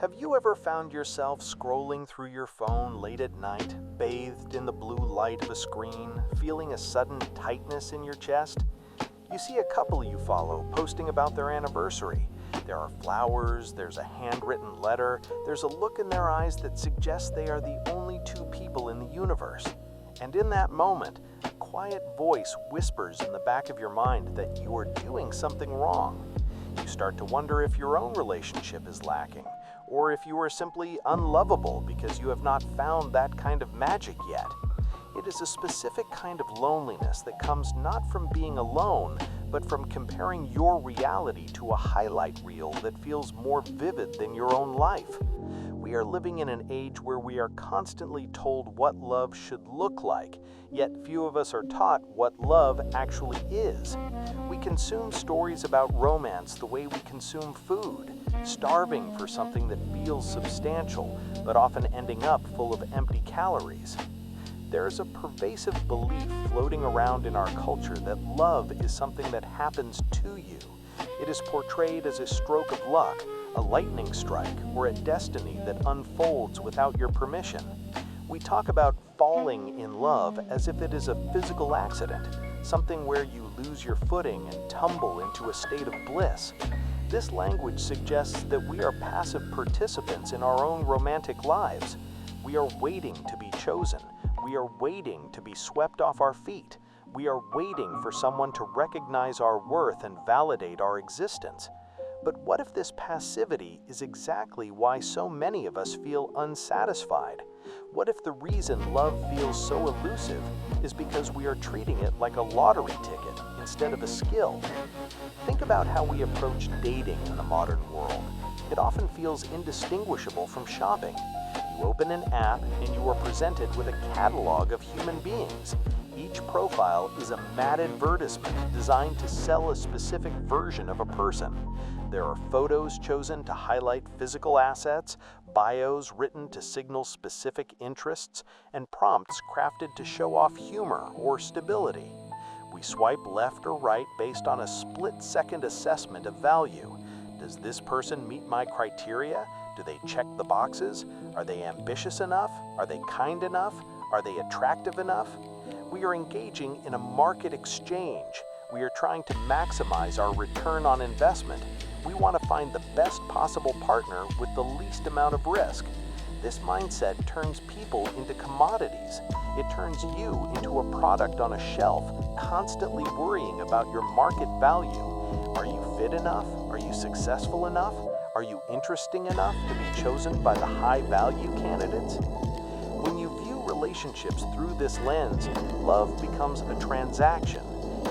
Have you ever found yourself scrolling through your phone late at night, bathed in the blue light of a screen, feeling a sudden tightness in your chest? You see a couple you follow posting about their anniversary. There are flowers, there's a handwritten letter, there's a look in their eyes that suggests they are the only two people in the universe. And in that moment, a quiet voice whispers in the back of your mind that you are doing something wrong. You start to wonder if your own relationship is lacking, or if you are simply unlovable because you have not found that kind of magic yet. It is a specific kind of loneliness that comes not from being alone, but from comparing your reality to a highlight reel that feels more vivid than your own life. We are living in an age where we are constantly told what love should look like, yet few of us are taught what love actually is. We consume stories about romance the way we consume food, starving for something that feels substantial, but often ending up full of empty calories. There is a pervasive belief floating around in our culture that love is something that happens to you. It is portrayed as a stroke of luck, a lightning strike, or a destiny that unfolds without your permission. We talk about falling in love as if it is a physical accident, something where you lose your footing and tumble into a state of bliss. This language suggests that we are passive participants in our own romantic lives. We are waiting to be chosen. We are waiting to be swept off our feet. We are waiting for someone to recognize our worth and validate our existence. But what if this passivity is exactly why so many of us feel unsatisfied? What if the reason love feels so elusive is because we are treating it like a lottery ticket instead of a skill? Think about how we approach dating in the modern world. It often feels indistinguishable from shopping. You open an app and you are presented with a catalog of human beings. Each profile is a mad advertisement designed to sell a specific version of a person. There are photos chosen to highlight physical assets, bios written to signal specific interests, and prompts crafted to show off humor or stability. We swipe left or right based on a split-second assessment of value. Does this person meet my criteria? Do they check the boxes? Are they ambitious enough? Are they kind enough? Are they attractive enough? We are engaging in a market exchange. We are trying to maximize our return on investment. We want to find the best possible partner with the least amount of risk. This mindset turns people into commodities. It turns you into a product on a shelf, constantly worrying about your market value. Are you fit enough? Are you successful enough? Are you interesting enough to be chosen by the high-value candidates? When you view relationships through this lens, love becomes a transaction.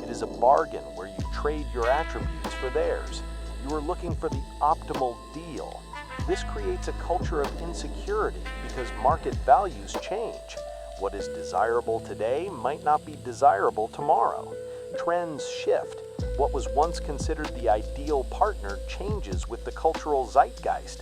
It is a bargain where you trade your attributes for theirs. You are looking for the optimal deal. This creates a culture of insecurity because market values change. What is desirable today might not be desirable tomorrow. Trends shift. What was once considered the ideal partner changes with the cultural zeitgeist.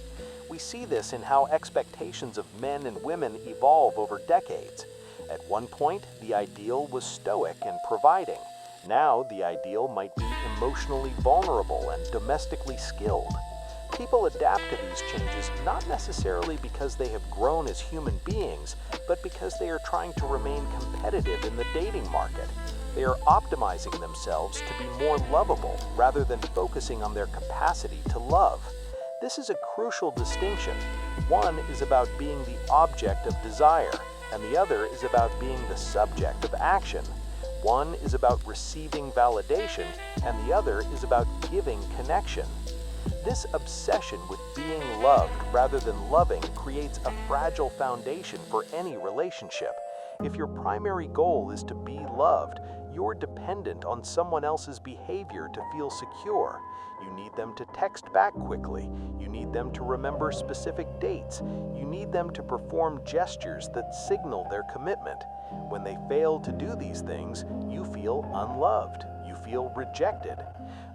We see this in how expectations of men and women evolve over decades. At one point, the ideal was stoic and providing. Now, the ideal might be emotionally vulnerable and domestically skilled. People adapt to these changes not necessarily because they have grown as human beings, but because they are trying to remain competitive in the dating market. They are optimizing themselves to be more lovable rather than focusing on their capacity to love. This is a crucial distinction. One is about being the object of desire, and the other is about being the subject of action. One is about receiving validation, and the other is about giving connection. This obsession with being loved rather than loving creates a fragile foundation for any relationship. If your primary goal is to be loved, you're dependent on someone else's behavior to feel secure. You need them to text back quickly. You need them to remember specific dates. You need them to perform gestures that signal their commitment. When they fail to do these things, you feel unloved. You feel rejected.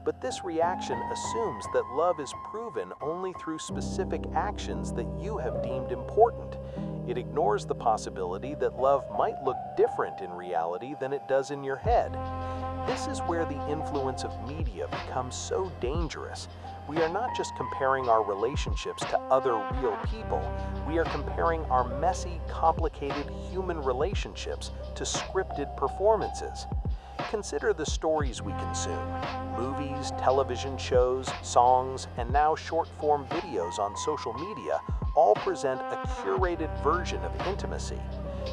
But this reaction assumes that love is proven only through specific actions that you have deemed important. It ignores the possibility that love might look different in reality than it does in your head. This is where the influence of media becomes so dangerous. We are not just comparing our relationships to other real people, we are comparing our messy, complicated human relationships to scripted performances. Consider the stories we consume. Movies, television shows, songs, and now short-form videos on social media all present a curated version of intimacy.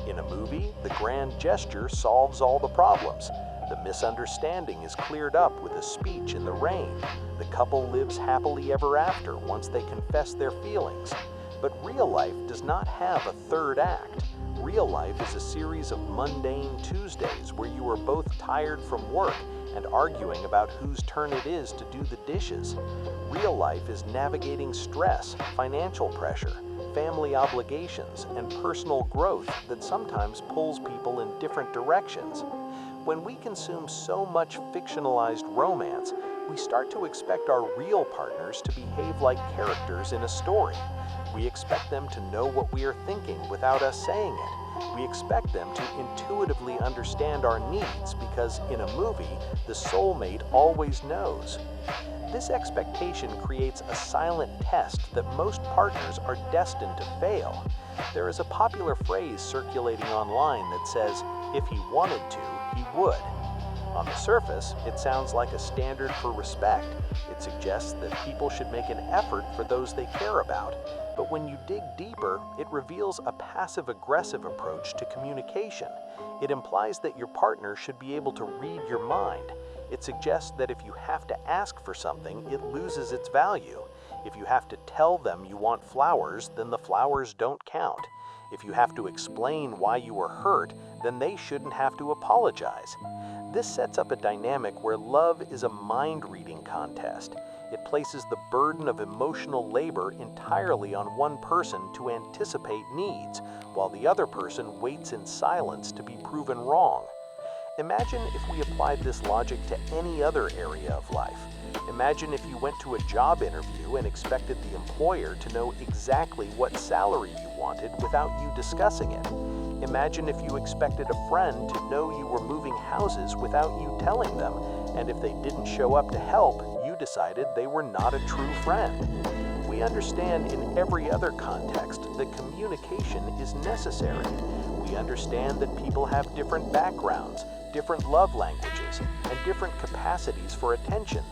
In a movie, the grand gesture solves all the problems. The misunderstanding is cleared up with a speech in the rain. The couple lives happily ever after once they confess their feelings. But real life does not have a third act. Real life is a series of mundane Tuesdays where you are both tired from work and arguing about whose turn it is to do the dishes. Real life is navigating stress, financial pressure, family obligations, and personal growth that sometimes pulls people in different directions. When we consume so much fictionalized romance, we start to expect our real partners to behave like characters in a story. We expect them to know what we are thinking without us saying it. We expect them to intuitively understand our needs because in a movie, the soulmate always knows. This expectation creates a silent test that most partners are destined to fail. There is a popular phrase circulating online that says, "If he wanted to, he would." On the surface, it sounds like a standard for respect. It suggests that people should make an effort for those they care about. But when you dig deeper, it reveals a passive-aggressive approach to communication. It implies that your partner should be able to read your mind. It suggests that if you have to ask for something, it loses its value. If you have to tell them you want flowers, then the flowers don't count. If you have to explain why you were hurt, then they shouldn't have to apologize. This sets up a dynamic where love is a mind-reading contest. It places the burden of emotional labor entirely on one person to anticipate needs, while the other person waits in silence to be proven wrong. Imagine if we applied this logic to any other area of life. Imagine if you went to a job interview and expected the employer to know exactly what salary you wanted without you discussing it. Imagine if you expected a friend to know you were moving houses without you telling them, and if they didn't show up to help, you decided they were not a true friend. We understand in every other context that communication is necessary. We understand that people have different backgrounds, different love languages, and different capacities for attention.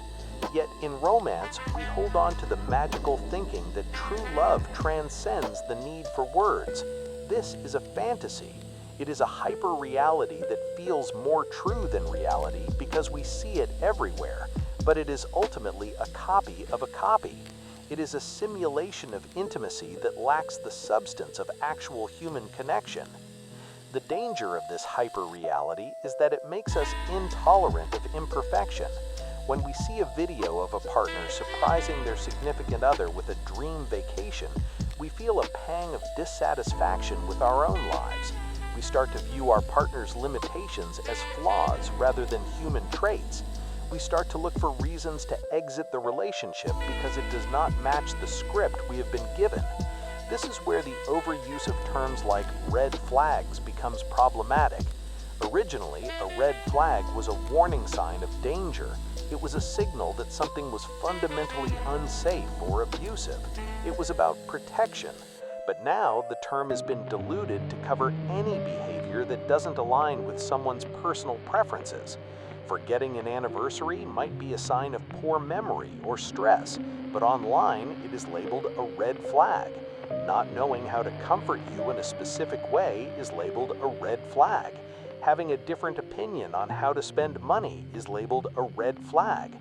Yet in romance, we hold on to the magical thinking that true love transcends the need for words. This is a fantasy. It is a hyper-reality that feels more true than reality because we see it everywhere, but it is ultimately a copy of a copy. It is a simulation of intimacy that lacks the substance of actual human connection. The danger of this hyper-reality is that it makes us intolerant of imperfection. When we see a video of a partner surprising their significant other with a dream vacation, we feel a pang of dissatisfaction with our own lives. We start to view our partner's limitations as flaws rather than human traits. We start to look for reasons to exit the relationship because it does not match the script we have been given. This is where the overuse of terms like red flags becomes problematic. Originally, a red flag was a warning sign of danger. It was a signal that something was fundamentally unsafe or abusive. It was about protection. But now the term has been diluted to cover any behavior that doesn't align with someone's personal preferences. Forgetting an anniversary might be a sign of poor memory or stress, but online it is labeled a red flag. Not knowing how to comfort you in a specific way is labeled a red flag. Having a different opinion on how to spend money is labeled a red flag.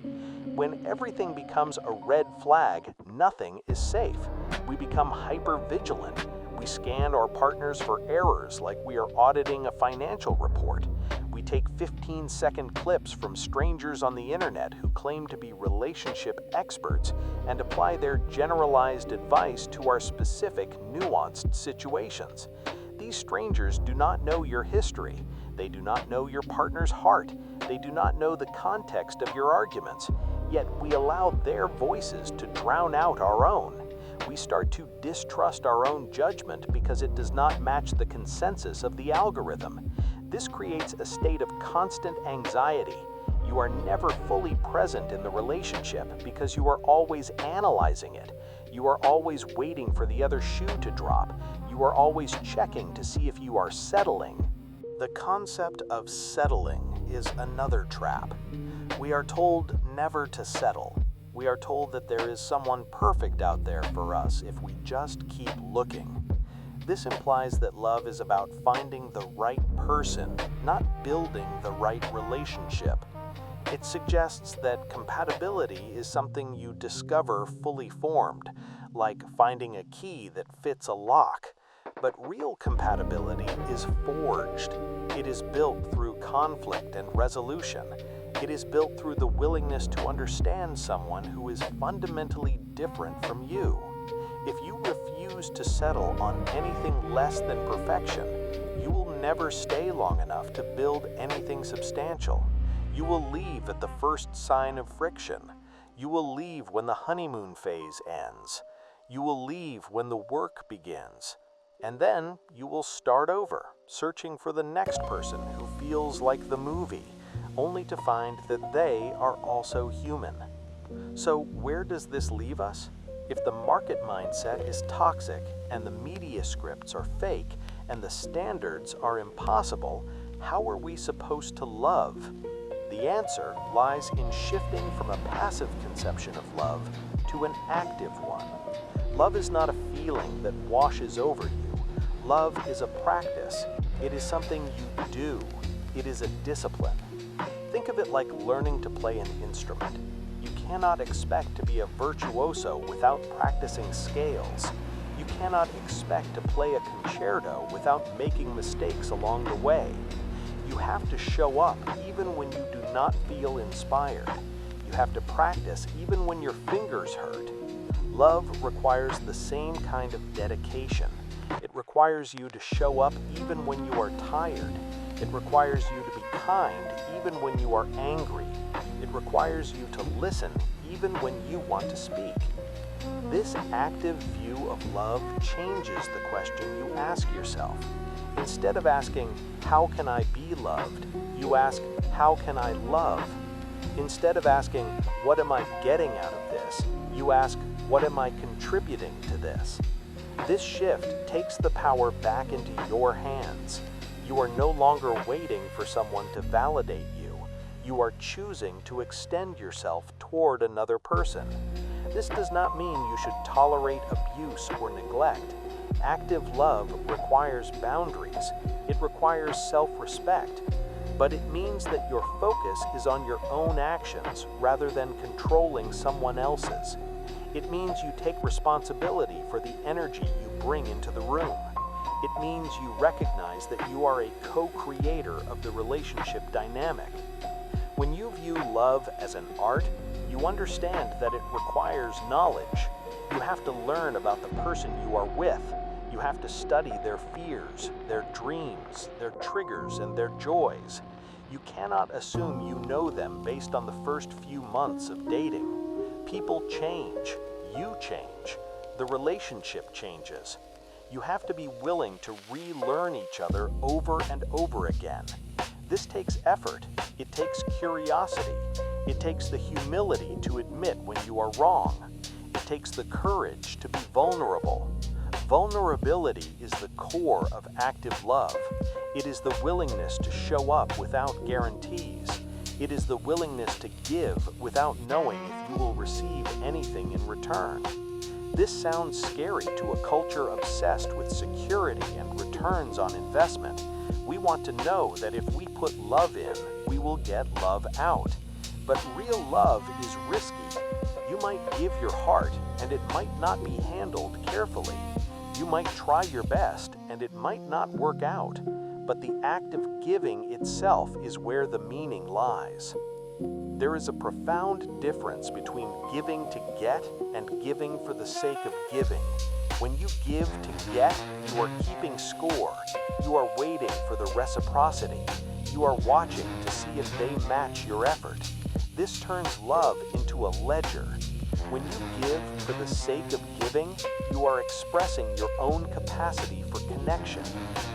When everything becomes a red flag, nothing is safe. We become hyper-vigilant. We scan our partners for errors like we are auditing a financial report. We take 15-second clips from strangers on the internet who claim to be relationship experts and apply their generalized advice to our specific, nuanced situations. These strangers do not know your history. They do not know your partner's heart. They do not know the context of your arguments. Yet we allow their voices to drown out our own. We start to distrust our own judgment because it does not match the consensus of the algorithm. This creates a state of constant anxiety. You are never fully present in the relationship because you are always analyzing it. You are always waiting for the other shoe to drop. You are always checking to see if you are settling. The concept of settling is another trap. We are told never to settle. We are told that there is someone perfect out there for us if we just keep looking. This implies that love is about finding the right person, not building the right relationship. It suggests that compatibility is something you discover fully formed, like finding a key that fits a lock. But real compatibility is forged. It is built through conflict and resolution. It is built through the willingness to understand someone who is fundamentally different from you. If you refuse to settle on anything less than perfection, you will never stay long enough to build anything substantial. You will leave at the first sign of friction. You will leave when the honeymoon phase ends. You will leave when the work begins. And then you will start over, searching for the next person who feels like the movie, only to find that they are also human. So where does this leave us? If the market mindset is toxic and the media scripts are fake and the standards are impossible, how are we supposed to love? The answer lies in shifting from a passive conception of love to an active one. Love is not a feeling that washes over you. Love is a practice. It is something you do. It is a discipline. Think of it like learning to play an instrument. You cannot expect to be a virtuoso without practicing scales. You cannot expect to play a concerto without making mistakes along the way. You have to show up even when you do not feel inspired. You have to practice even when your fingers hurt. Love requires the same kind of dedication. It requires you to show up even when you are tired. It requires you to be kind even when you are angry. It requires you to listen even when you want to speak. This active view of love changes the question you ask yourself. Instead of asking, "How can I be loved?" you ask, "How can I love?" Instead of asking, "What am I getting out of this?" you ask, "What am I contributing to this?" This shift takes the power back into your hands. You are no longer waiting for someone to validate you. You are choosing to extend yourself toward another person. This does not mean you should tolerate abuse or neglect. Active love requires boundaries. It requires self-respect. But it means that your focus is on your own actions rather than controlling someone else's. It means you take responsibility for the energy you bring into the room. It means you recognize that you are a co-creator of the relationship dynamic. When you view love as an art, you understand that it requires knowledge. You have to learn about the person you are with. You have to study their fears, their dreams, their triggers, and their joys. You cannot assume you know them based on the first few months of dating. People change. You change. The relationship changes. You have to be willing to relearn each other over and over again. This takes effort. It takes curiosity. It takes the humility to admit when you are wrong. It takes the courage to be vulnerable. Vulnerability is the core of active love. It is the willingness to show up without guarantees. It is the willingness to give without knowing if you will receive anything in return. This sounds scary to a culture obsessed with security and returns on investment. We want to know that if we put love in, we will get love out. But real love is risky. You might give your heart, and it might not be handled carefully. You might try your best, and it might not work out. But the act of giving itself is where the meaning lies. There is a profound difference between giving to get and giving for the sake of giving. When you give to get, you are keeping score. You are waiting for the reciprocity. You are watching to see if they match your effort. This turns love into a ledger. When you give for the sake of giving, you are expressing your own capacity for connection.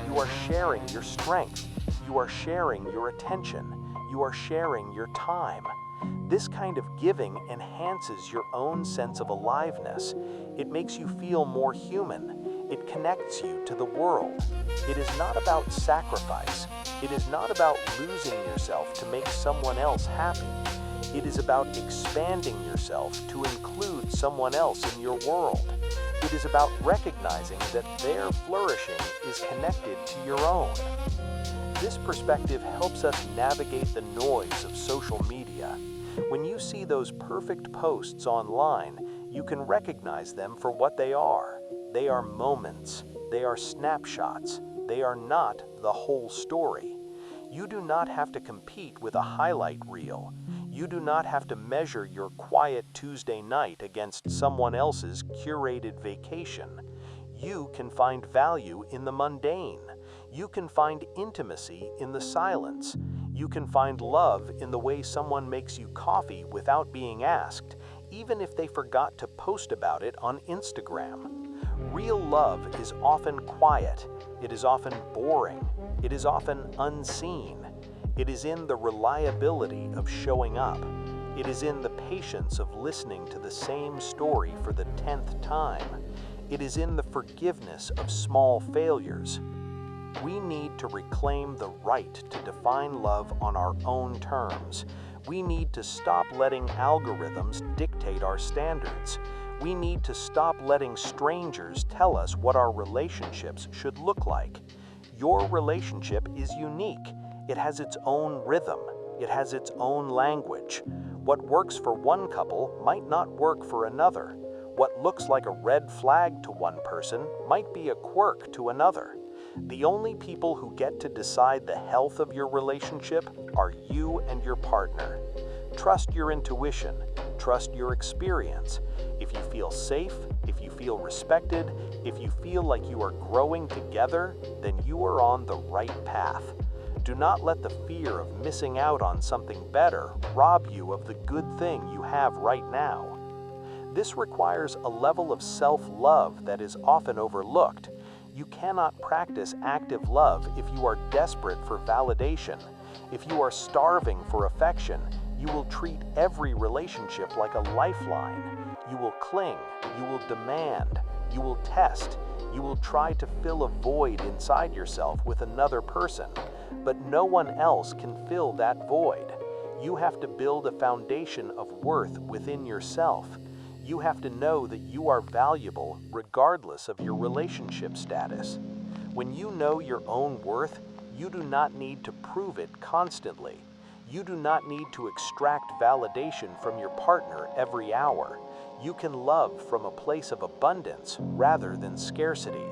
You are sharing your strength. You are sharing your attention. you are sharing your time. This kind of giving enhances your own sense of aliveness. It makes you feel more human. It connects you to the world. It is not about sacrifice. It is not about losing yourself to make someone else happy. It is about expanding yourself to include someone else in your world. It is about recognizing that their flourishing is connected to your own. This perspective helps us navigate the noise of social media. When you see those perfect posts online, you can recognize them for what they are. They are moments. They are snapshots. They are not the whole story. You do not have to compete with a highlight reel. You do not have to measure your quiet Tuesday night against someone else's curated vacation. You can find value in the mundane. You can find intimacy in the silence. You can find love in the way someone makes you coffee without being asked, even if they forgot to post about it on Instagram. Real love is often quiet. It is often boring. It is often unseen. It is in the reliability of showing up. It is in the patience of listening to the same story for the 10th time. It is in the forgiveness of small failures. We need to reclaim the right to define love on our own terms. We need to stop letting algorithms dictate our standards. We need to stop letting strangers tell us what our relationships should look like. Your relationship is unique. It has its own rhythm. It has its own language. What works for one couple might not work for another. What looks like a red flag to one person might be a quirk to another. The only people who get to decide the health of your relationship are you and your partner. Trust your intuition. Trust your experience. If you feel safe, if you feel respected, if you feel like you are growing together, then you are on the right path. Do not let the fear of missing out on something better rob you of the good thing you have right now. This requires a level of self-love that is often overlooked. You cannot practice active love if you are desperate for validation. If you are starving for affection, you will treat every relationship like a lifeline. You will cling, you will demand, you will test, you will try to fill a void inside yourself with another person. But no one else can fill that void. You have to build a foundation of worth within yourself. You have to know that you are valuable regardless of your relationship status. When you know your own worth, you do not need to prove it constantly. You do not need to extract validation from your partner every hour. You can love from a place of abundance rather than scarcity.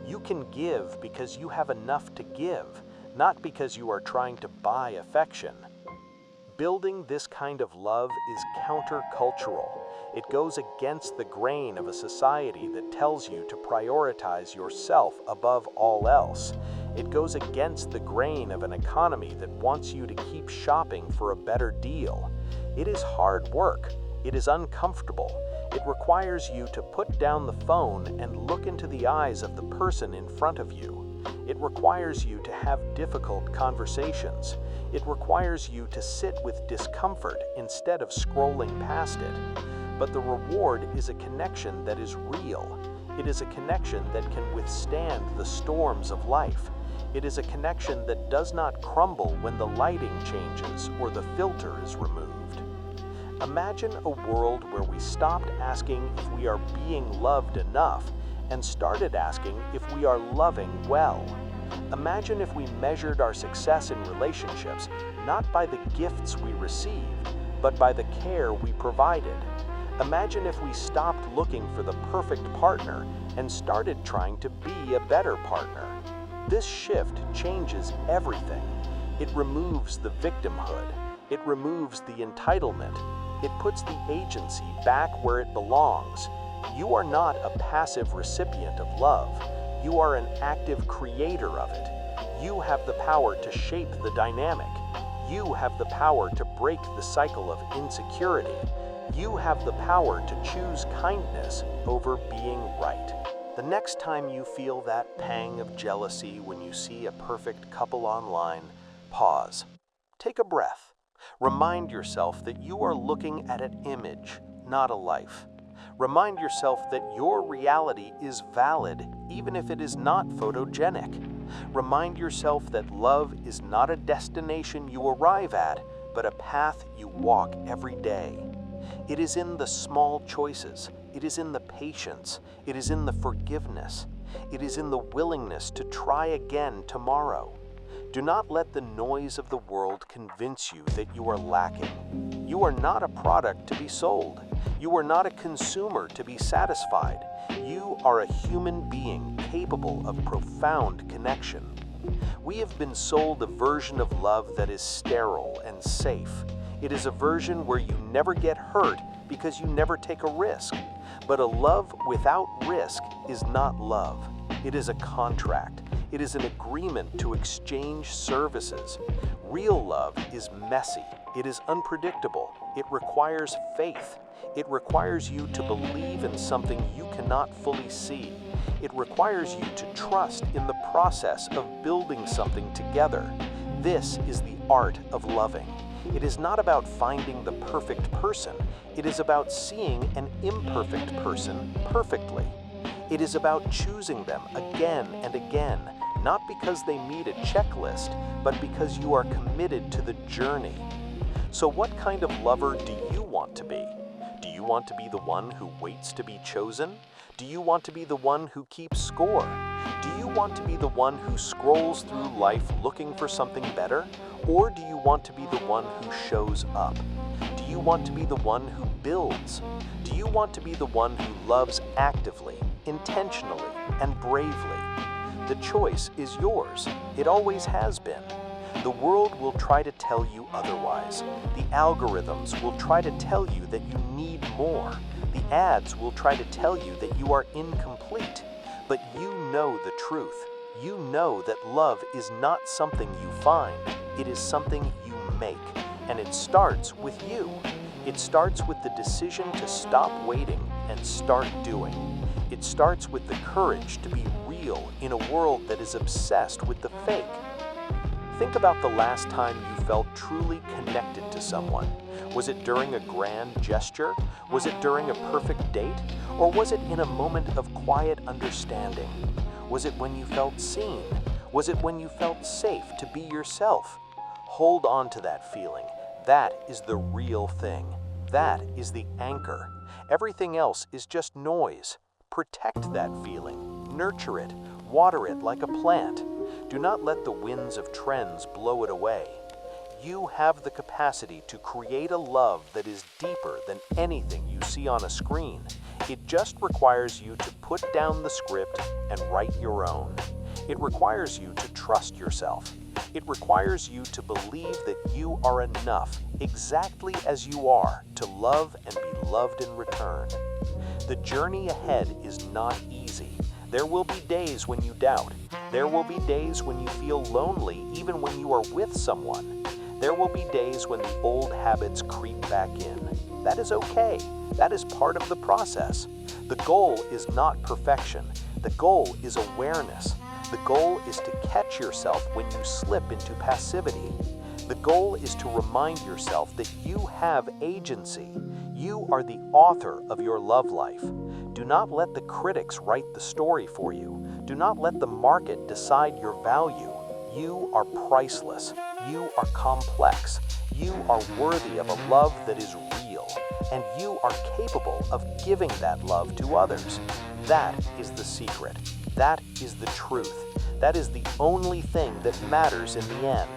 You can give because you have enough to give, not because you are trying to buy affection. Building this kind of love is countercultural. It goes against the grain of a society that tells you to prioritize yourself above all else. It goes against the grain of an economy that wants you to keep shopping for a better deal. It is hard work. It is uncomfortable. It requires you to put down the phone and look into the eyes of the person in front of you. It requires you to have difficult conversations. It requires you to sit with discomfort instead of scrolling past it. But the reward is a connection that is real. It is a connection that can withstand the storms of life. It is a connection that does not crumble when the lighting changes or the filter is removed. Imagine a world where we stopped asking if we are being loved enough and started asking if we are loving well. Imagine if we measured our success in relationships not by the gifts we received, but by the care we provided. Imagine if we stopped looking for the perfect partner and started trying to be a better partner. This shift changes everything. It removes the victimhood. It removes the entitlement. It puts the agency back where it belongs. You are not a passive recipient of love. You are an active creator of it. You have the power to shape the dynamic. You have the power to break the cycle of insecurity. You have the power to choose kindness over being right. The next time you feel that pang of jealousy when you see a perfect couple online, pause. Take a breath. Remind yourself that you are looking at an image, not a life. Remind yourself that your reality is valid, even if it is not photogenic. Remind yourself that love is not a destination you arrive at, but a path you walk every day. It is in the small choices. It is in the patience. It is in the forgiveness. It is in the willingness to try again tomorrow. Do not let the noise of the world convince you that you are lacking. You are not a product to be sold. You are not a consumer to be satisfied. You are a human being capable of profound connection. We have been sold a version of love that is sterile and safe. It is a version where you never get hurt because you never take a risk. But a love without risk is not love. It is a contract. It is an agreement to exchange services. Real love is messy. It is unpredictable. It requires faith. It requires you to believe in something you cannot fully see. It requires you to trust in the process of building something together. This is the art of loving. It is not about finding the perfect person. It is about seeing an imperfect person perfectly. It is about choosing them again and again, not because they meet a checklist, but because you are committed to the journey. So what kind of lover do you want to be? Do you want to be the one who waits to be chosen? Do you want to be the one who keeps score? Do you want to be the one who scrolls through life looking for something better? Or do you want to be the one who shows up? Do you want to be the one who builds? Do you want to be the one who loves actively, intentionally, and bravely? The choice is yours. It always has been. The world will try to tell you otherwise. The algorithms will try to tell you that you need more. The ads will try to tell you that you are incomplete. But you know the truth. You know that love is not something you find. It is something you make. And it starts with you. It starts with the decision to stop waiting and start doing. It starts with the courage to be real in a world that is obsessed with the fake. Think about the last time you felt truly connected to someone. Was it during a grand gesture? Was it during a perfect date? Or was it in a moment of quiet understanding? Was it when you felt seen? Was it when you felt safe to be yourself? Hold on to that feeling. That is the real thing. That is the anchor. Everything else is just noise. Protect that feeling. Nurture it. Water it like a plant. Do not let the winds of trends blow it away. You have the capacity to create a love that is deeper than anything you see on a screen. It just requires you to put down the script and write your own. It requires you to trust yourself. It requires you to believe that you are enough, exactly as you are, to love and be loved in return. The journey ahead is not easy. There will be days when you doubt. There will be days when you feel lonely even when you are with someone. There will be days when the old habits creep back in. That is okay. That is part of the process. The goal is not perfection. The goal is awareness. The goal is to catch yourself when you slip into passivity. The goal is to remind yourself that you have agency. You are the author of your love life. Do not let the critics write the story for you. Do not let the market decide your value. You are priceless. You are complex. You are worthy of a love that is real. And you are capable of giving that love to others. That is the secret. That is the truth. That is the only thing that matters in the end.